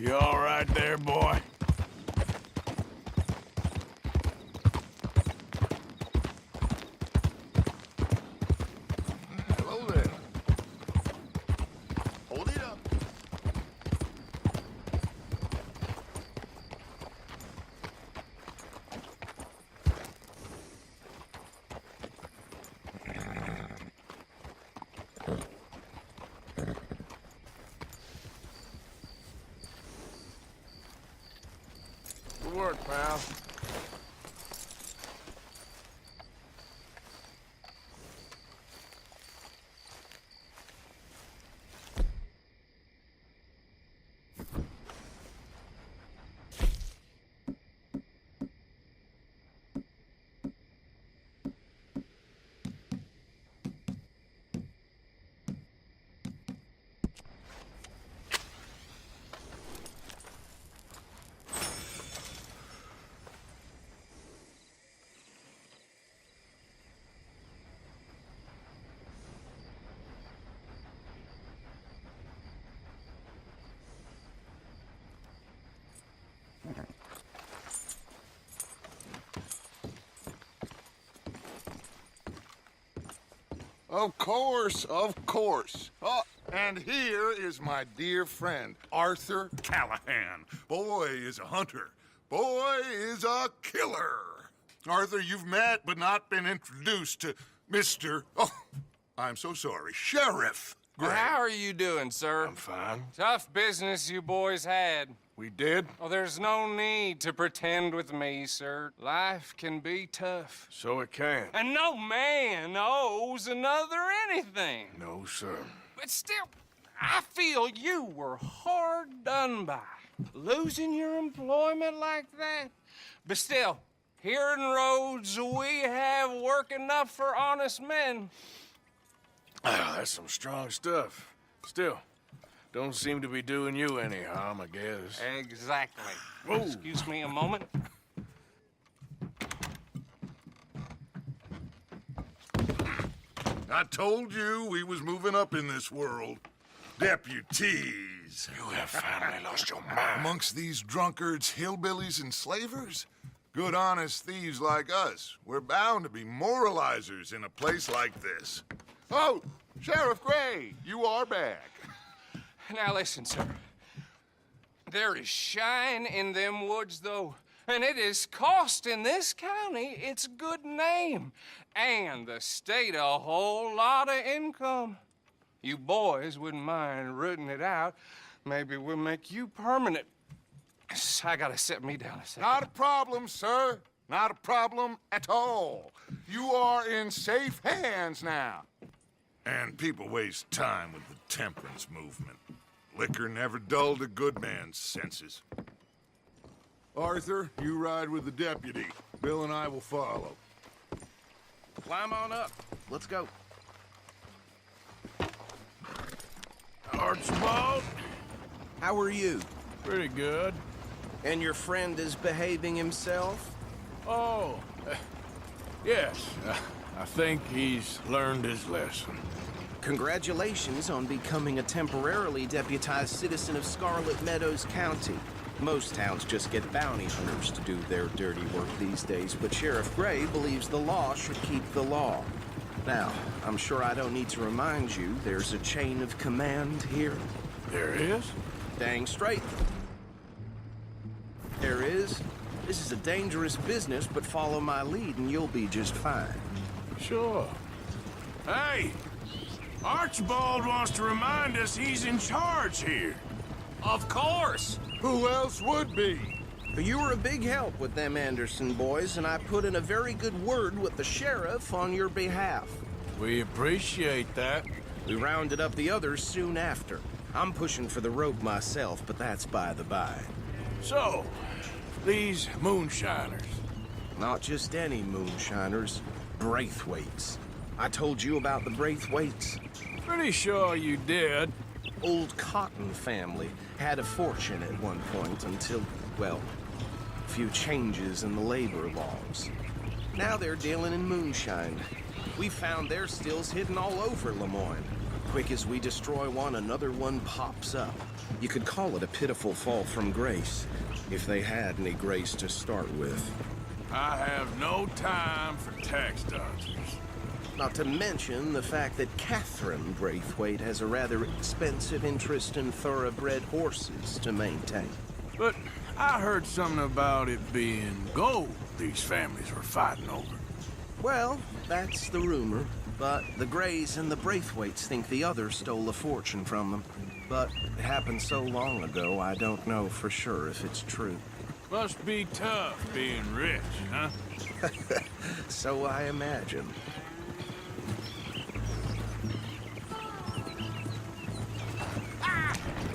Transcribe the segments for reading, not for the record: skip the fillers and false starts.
You all right there, boy? Hello there. Hold it up. Good work, pal. Of course, of course. Oh, and here is my dear friend, Arthur Callahan. Boy is a hunter. Boy is a killer. Arthur, you've met but not been introduced to Mr. Oh, I'm so sorry, Sheriff Gray. How are you doing, sir? I'm fine. Tough business you boys had. We did? Oh, there's no need to pretend with me, sir. Life can be tough. So it can. And no man owes another anything. No, sir. But still, I feel you were hard done by. Losing your employment like that. But still, here in Rhodes, we have work enough for honest men. Ah, that's some strong stuff. Still, don't seem to be doing you any harm, I guess. Exactly. Whoa. Excuse me a moment. I told you we was moving up in this world. Deputies. You have finally lost your mind. Amongst these drunkards, hillbillies, and slavers? Good, honest thieves like us. We're bound to be moralizers in a place like this. Oh, Sheriff Gray, you are back. Now listen, sir. There is shine in them woods, though, and it is costing this county its good name, and the state a whole lot of income. You boys wouldn't mind rooting it out. Maybe we'll make you permanent. I gotta sit me down a second. Not a problem, sir. Not a problem at all. You are in safe hands now. And people waste time with the temperance movement. Liquor never dulled a good man's senses. Arthur, you ride with the deputy. Bill and I will follow. Climb on up. Let's go. Archibald? How are you? Pretty good. And your friend is behaving himself? Oh, yes. I think he's learned his lesson. Congratulations on becoming a temporarily deputized citizen of Scarlet Meadows County. Most towns just get bounty hunters to do their dirty work these days, but Sheriff Gray believes the law should keep the law. Now, I'm sure I don't need to remind you there's a chain of command here. There is? Dang straight. There is. This is a dangerous business, but follow my lead and you'll be just fine. Sure. Hey! Archibald wants to remind us he's in charge here. Of course. Who else would be? But you were a big help with them Anderson boys, and I put in a very good word with the sheriff on your behalf. We appreciate that. We rounded up the others soon after. I'm pushing for the rope myself, but that's by the by. So, these moonshiners. Not just any moonshiners, Braithwaites. I told you about the Braithwaites. Pretty sure you did. Old Cotton family had a fortune at one point until, well, a few changes in the labor laws. Now they're dealing in moonshine. We found their stills hidden all over Lemoyne. quick as we destroy one, another one pops up. You could call it a pitiful fall from grace, if they had any grace to start with. I have no time for tax dodgers. Not to mention the fact that Catherine Braithwaite has a rather expensive interest in thoroughbred horses to maintain. But I heard something about it being gold these families were fighting over. Well, that's the rumor, but the Greys and the Braithwaites think the other stole a fortune from them. But it happened so long ago, I don't know for sure if it's true. Must be tough being rich, huh? So I imagine.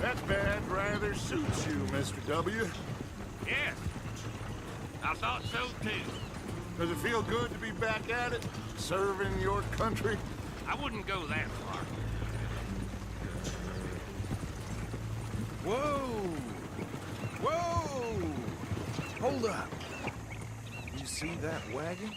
That bad rather suits you, Mr. W. Yes, I thought so too. Does it feel good to be back at it, serving your country? I wouldn't go that far. Whoa! Whoa! Hold up. You see that wagon?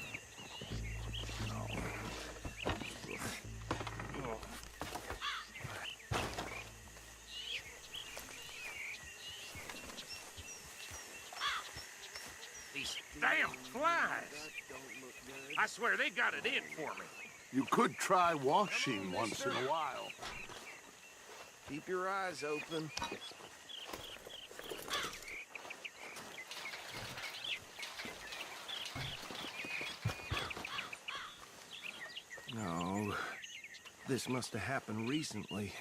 These damn flies. I swear they got it in for me. You could try washing once in a while. Keep your eyes open. No, this must have happened recently.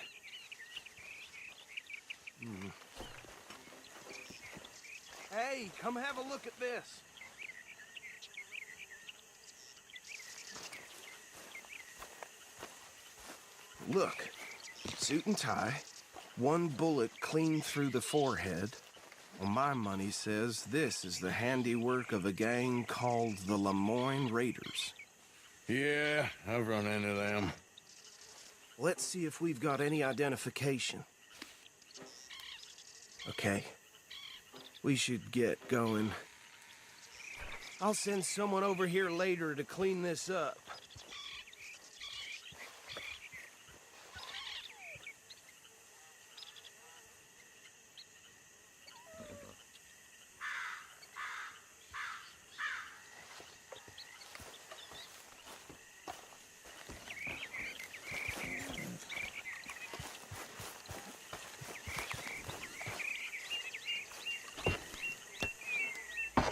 Hey, come have a look at this. Look, suit and tie, one bullet clean through the forehead. Well, my money says this is the handiwork of a gang called the Lemoyne Raiders. Yeah, I've run into them. Let's see if we've got any identification. Okay. We should get going. I'll send someone over here later to clean this up.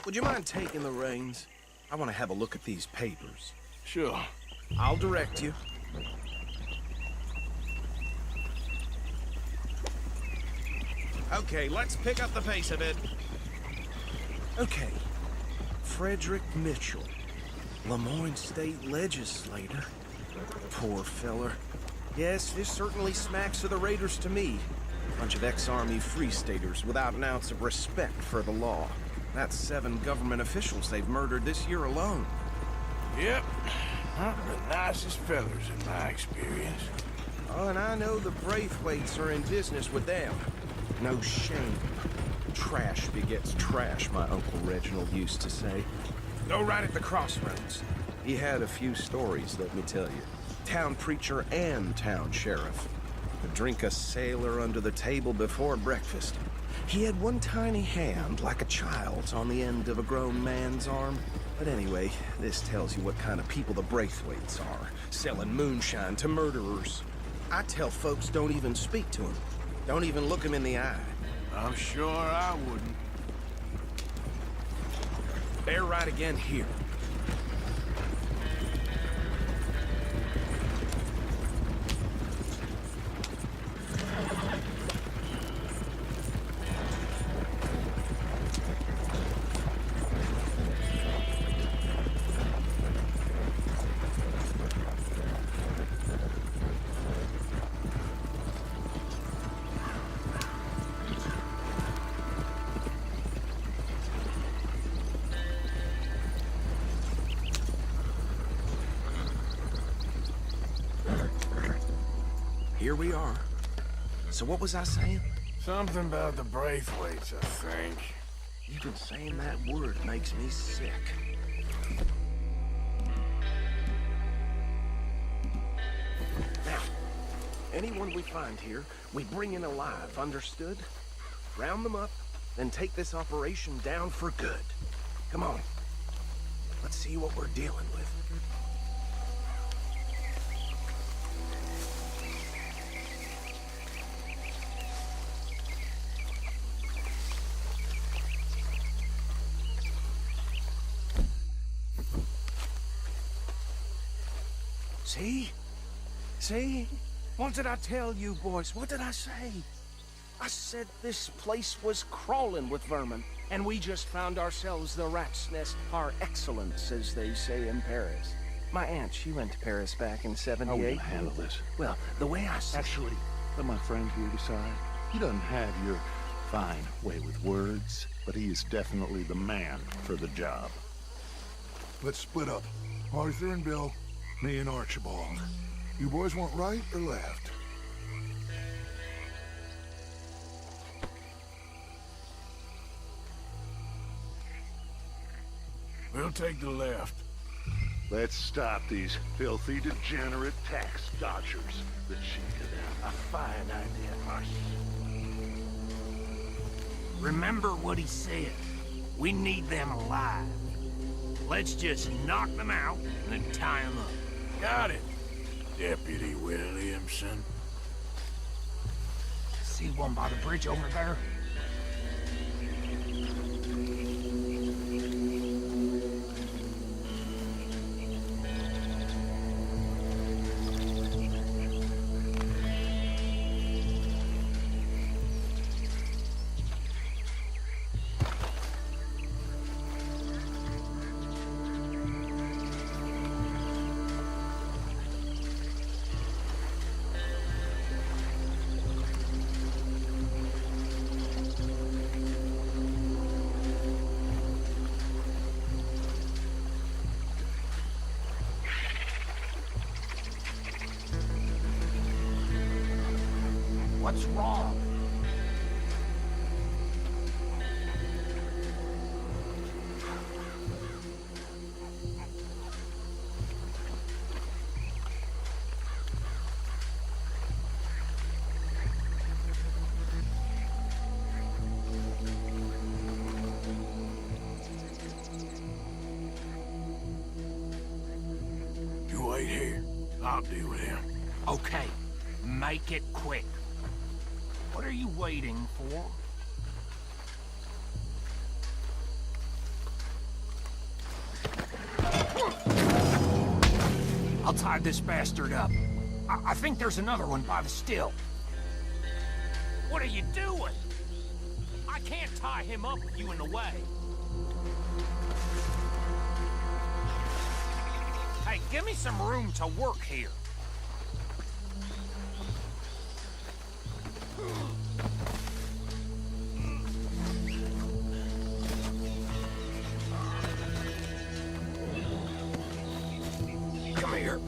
Would you mind taking the reins? I want to have a look at these papers. Sure. I'll direct you. Okay, let's pick up the pace a bit. Okay. Frederick Mitchell, Lemoyne State Legislator. Poor feller. Yes, this certainly smacks of the Raiders to me. Bunch of ex-Army Free Staters without an ounce of respect for the law. That's 7 government officials they've murdered this year alone. Yep. Not the nicest fellers in my experience. Oh, and I know the Braithwaites are in business with them. No shame. Trash begets trash, my Uncle Reginald used to say. Go right at the crossroads. He had a few stories, let me tell you. Town preacher and town sheriff. Could drink a sailor under the table before breakfast. He had one tiny hand, like a child's, on the end of a grown man's arm. But anyway, this tells you what kind of people the Braithwaites are, selling moonshine to murderers. I tell folks don't even speak to them. Don't even look them in the eye. I'm sure I wouldn't. Bear right again here. Here we are. So what was I saying? Something about the Braithwaites, I think. Even saying that word makes me sick. Now, Anyone we find here, we bring in alive, understood? Round them up, then take this operation down for good. Come on. Let's see what we're dealing with. See? See? What did I tell you, boys? What did I say? I said this place was crawling with vermin, and we just found ourselves the rat's nest par excellence, as they say in Paris. My aunt, she went to Paris back in '78. How will you handle this? Well, the way I see... Actually, let my friend here decide. He doesn't have your fine way with words, but he is definitely the man for the job. Let's split up. Arthur and Bill, me and Archibald. You boys want right or left? We'll take the left. Let's stop these filthy, degenerate tax dodgers. The cheek of them. A fine idea, Marcy. Remember what he said. We need them alive. Let's just knock them out and then tie them up. Got it, Deputy Williamson. See one by the bridge over there? What's wrong? You wait here. I'll deal with him. Okay, make it quick. What are you waiting for? I'll tie this bastard up. I think there's another one by the still. What are you doing? I can't tie him up with you in the way. Hey, give me some room to work here. Come here.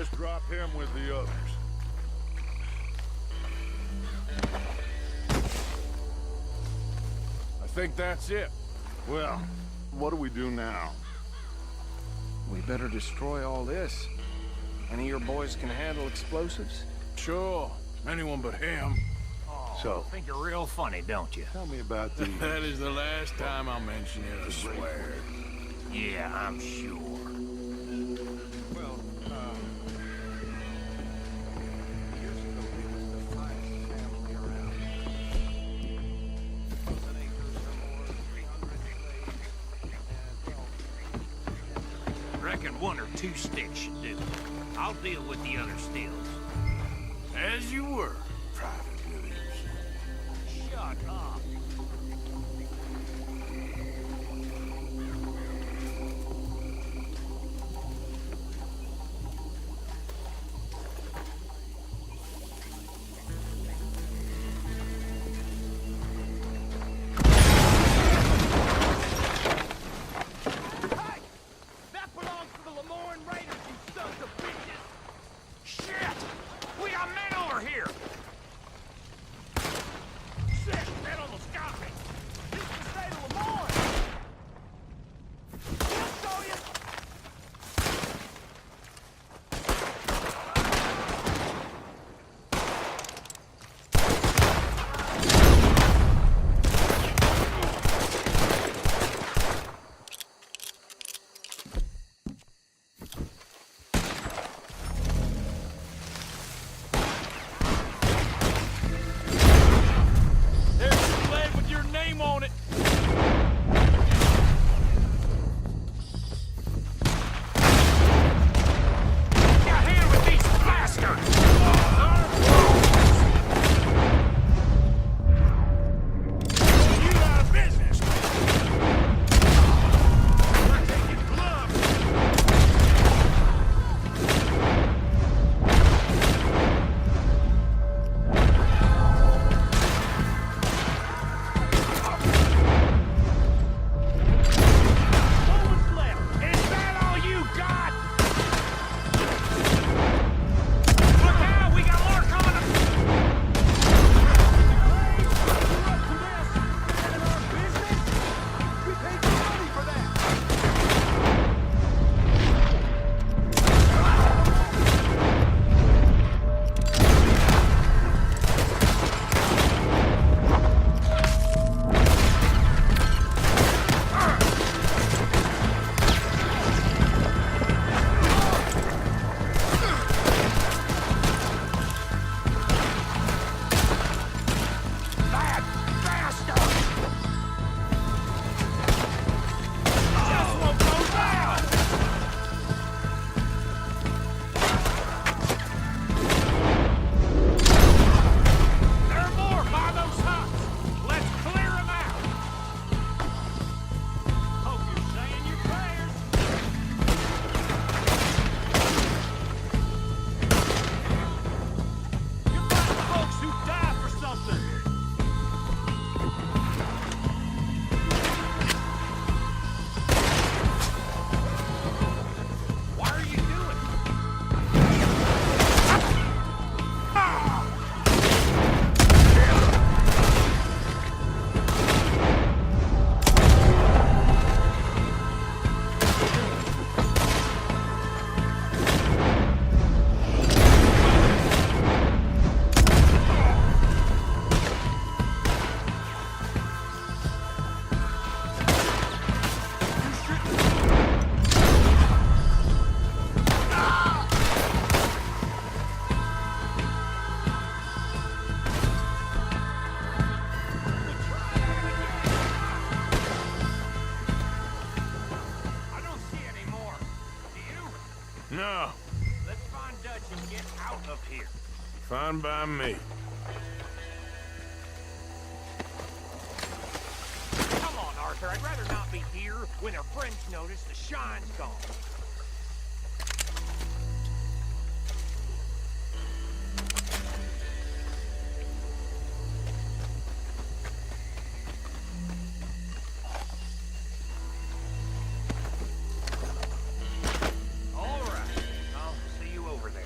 Just drop him with the others. I think that's it. Well, what do we do now? We better destroy all this. Any of your boys can handle explosives? Sure. Anyone but him. So, Think you're real funny, don't you? tell me about the... That is the last time I'll mention it, I swear. Yeah, I'm sure. Well, years ago, we was the finest family around. 1,000 acres or more, 300 slaves, and, Reckon one or two sticks should do. I'll deal with the other stills. As you were, Private Williams. Shut up. No. Let's find Dutch and get out of here. Fine by me. Come on, Arthur. I'd rather not be here when our friends notice the shine's gone. All right. I'll see you over there.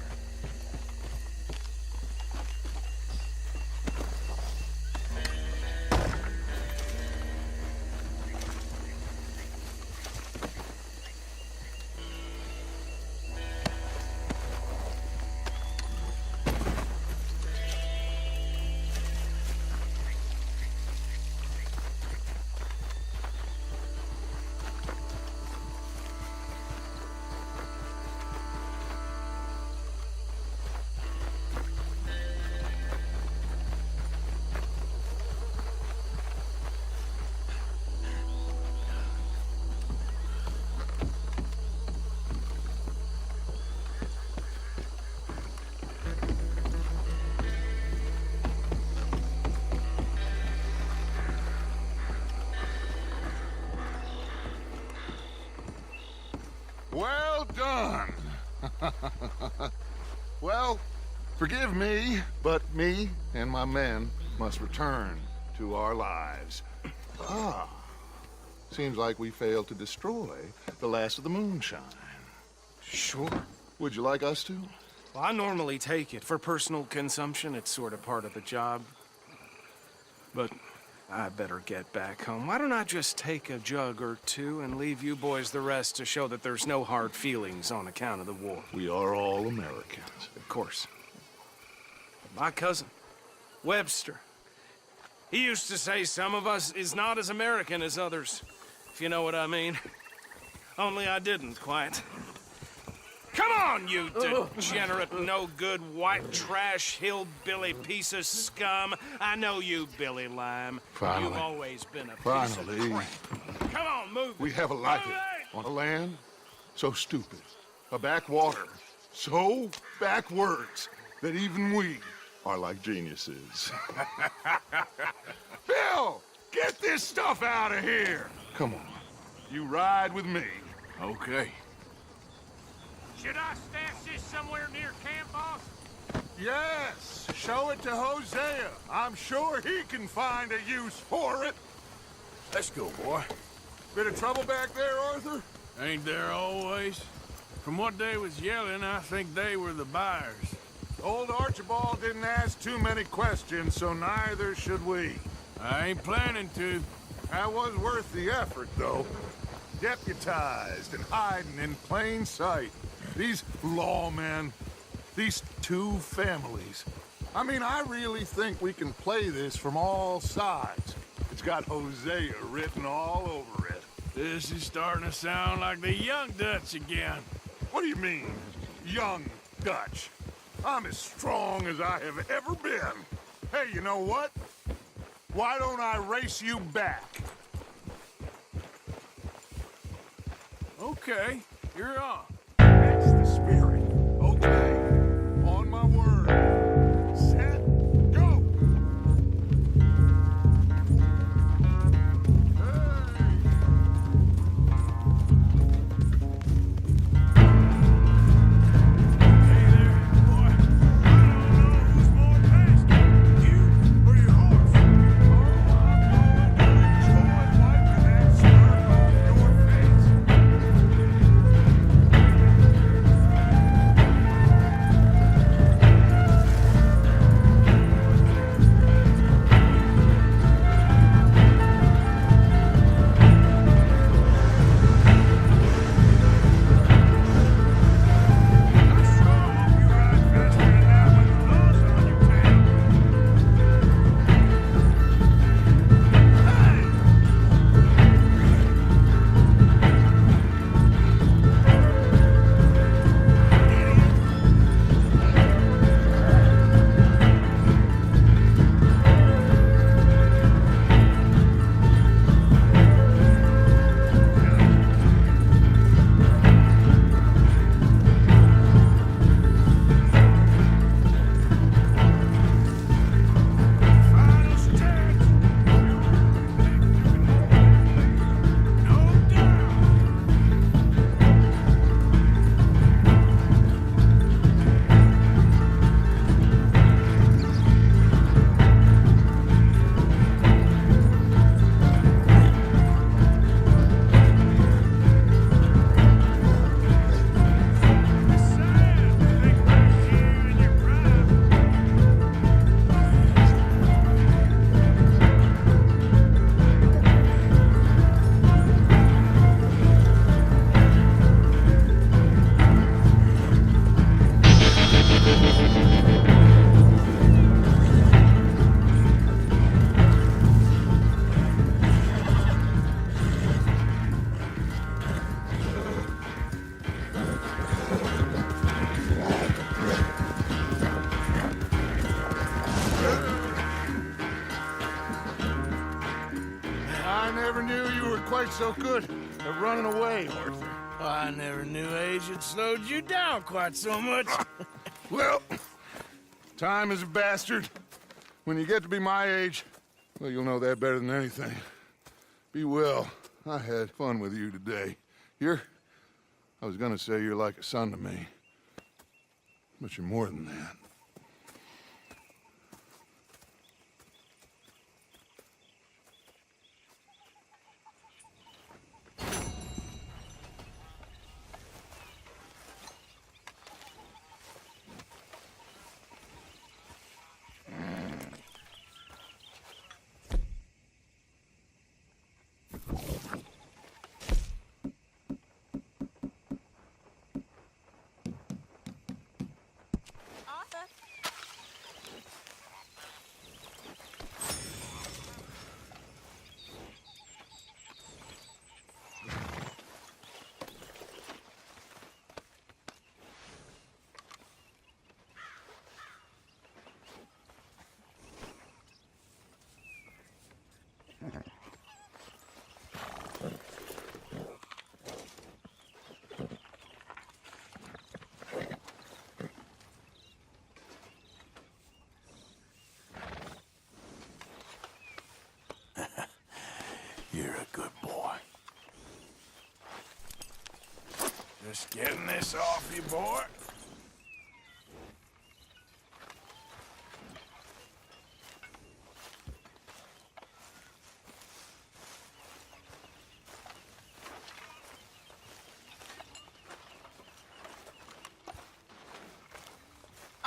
Well done. Well, forgive me, but me and my men must return to our lives. Ah, seems like we failed to destroy the last of the moonshine. Sure. Would you like us to? Well, I normally take it. For personal consumption, it's sort of part of the job. But I better get back home. Why don't I just take a jug or two and leave you boys the rest to show that there's no hard feelings on account of the war? We are all Americans. Of course. My cousin, Webster, he used to say some of us is not as American as others, if you know what I mean. Only I didn't quite. Come on, you degenerate, no-good, white trash, hillbilly piece of scum. I know you, Billy Lime. Finally. You've always been a piece Finally. of crap. Come on, move. We have a life on a land so stupid, a backwater so backwards that even we are like geniuses. Bill, get this stuff out of here. Come on, you ride with me. Okay. Should I stash this somewhere near camp, boss? Yes, show it to Hosea. I'm sure he can find a use for it. Let's go, boy. Bit of trouble back there, Arthur? Ain't there always? From what they was yelling, I think they were the buyers. Old Archibald didn't ask too many questions, so neither should we. I ain't planning to. That was worth the effort, though. Deputized and hiding in plain sight. These lawmen, these two families. I mean, I really think we can play this from all sides. It's got Hosea written all over it. This is starting to sound like the Young Dutch again. What do you mean, young Dutch? I'm as strong as I have ever been. Hey, you know what? Why don't I race you back? Okay, you're on. That's the spirit. Okay. On my word. Set, go! Hey there, boy. I don't know who's more nasty, you or your horse. quite so good at running away, Arthur. I never knew age had slowed you down quite so much. Well, time is a bastard. When you get to be my age, well, you'll know that better than anything. Be well. I had fun with you today. You're I was gonna say you're like a son to me, but you're more than that. Arthur? You're a good boy. Just getting this off you, boy.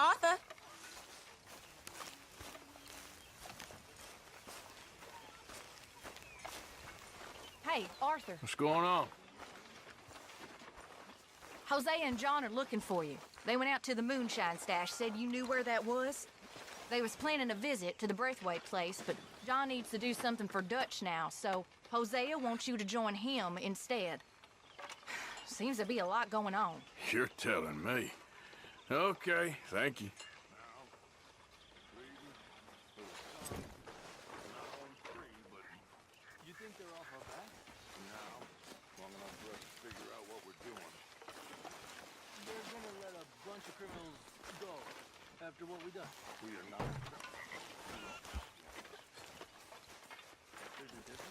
Arthur? Hey, Arthur. What's going on? Hosea and John are looking for you. They went out to the moonshine stash, said you knew where that was. They was planning a visit to the Braithwaite place, but John needs to do something for Dutch now, so Hosea wants you to join him instead. Seems to be a lot going on. You're telling me. Okay, thank you. You think they're off our back? No. Long enough for us to figure out what we're doing. They're gonna let a bunch of criminals go after what we done. We are not. There's a difference.